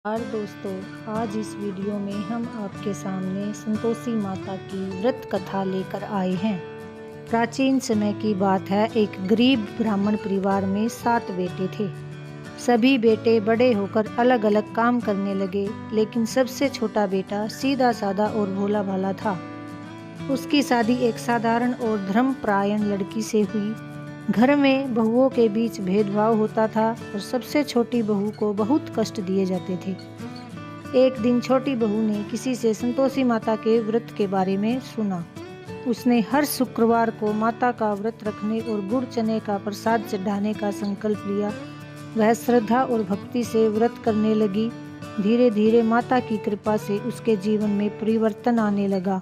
और दोस्तों, आज इस वीडियो में हम आपके सामने संतोषी माता की व्रत कथा लेकर आए हैं। प्राचीन समय की बात है। एक गरीब ब्राह्मण परिवार में 7 बेटे थे। सभी बेटे बड़े होकर अलग अलग काम करने लगे, लेकिन सबसे छोटा बेटा सीधा साधा और भोला भाला था। उसकी शादी एक साधारण और धर्मपरायण लड़की से हुई। घर में बहुओं के बीच भेदभाव होता था और सबसे छोटी बहू को बहुत कष्ट दिए जाते थे। एक दिन छोटी बहू ने किसी से संतोषी माता के व्रत के बारे में सुना। उसने हर शुक्रवार को माता का व्रत रखने और गुड़ चने का प्रसाद चढ़ाने का संकल्प लिया। वह श्रद्धा और भक्ति से व्रत करने लगी। धीरे धीरे माता की कृपा से उसके जीवन में परिवर्तन आने लगा।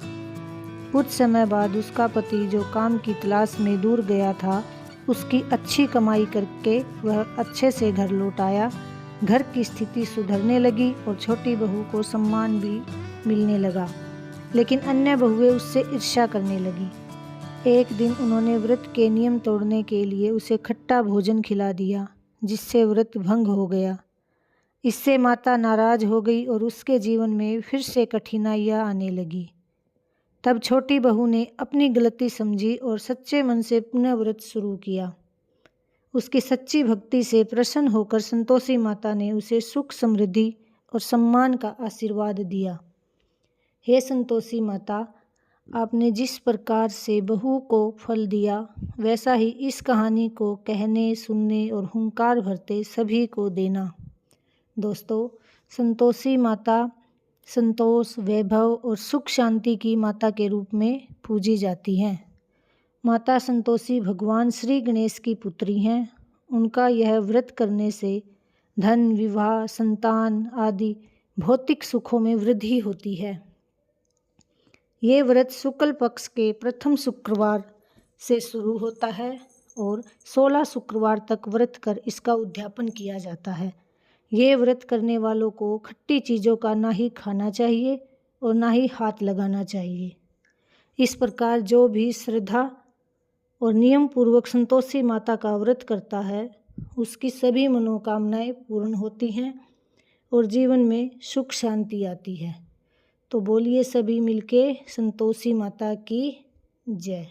कुछ समय बाद उसका पति, जो काम की तलाश में दूर गया था, उसकी अच्छी कमाई करके वह अच्छे से घर लौट आया। घर की स्थिति सुधरने लगी और छोटी बहू को सम्मान भी मिलने लगा, लेकिन अन्य बहुएं उससे ईर्ष्या करने लगी। एक दिन उन्होंने व्रत के नियम तोड़ने के लिए उसे खट्टा भोजन खिला दिया, जिससे व्रत भंग हो गया। इससे माता नाराज हो गई और उसके जीवन में फिर से कठिनाइयां आने लगी। तब छोटी बहू ने अपनी गलती समझी और सच्चे मन से पुनः व्रत शुरू किया। उसकी सच्ची भक्ति से प्रसन्न होकर संतोषी माता ने उसे सुख, समृद्धि और सम्मान का आशीर्वाद दिया। हे संतोषी माता, आपने जिस प्रकार से बहू को फल दिया, वैसा ही इस कहानी को कहने, सुनने और हुंकार भरते सभी को देना। दोस्तों, संतोषी माता संतोष, वैभव और सुख शांति की माता के रूप में पूजी जाती हैं। माता संतोषी भगवान श्री गणेश की पुत्री हैं। उनका यह व्रत करने से धन, विवाह, संतान आदि भौतिक सुखों में वृद्धि होती है। ये व्रत शुक्ल पक्ष के प्रथम शुक्रवार से शुरू होता है और 16 शुक्रवार तक व्रत कर इसका उद्यापन किया जाता है। ये व्रत करने वालों को खट्टी चीज़ों का ना ही खाना चाहिए और ना ही हाथ लगाना चाहिए। इस प्रकार जो भी श्रद्धा और नियम पूर्वक संतोषी माता का व्रत करता है, उसकी सभी मनोकामनाएं पूर्ण होती हैं और जीवन में सुख शांति आती है। तो बोलिए सभी मिलके संतोषी माता की जय।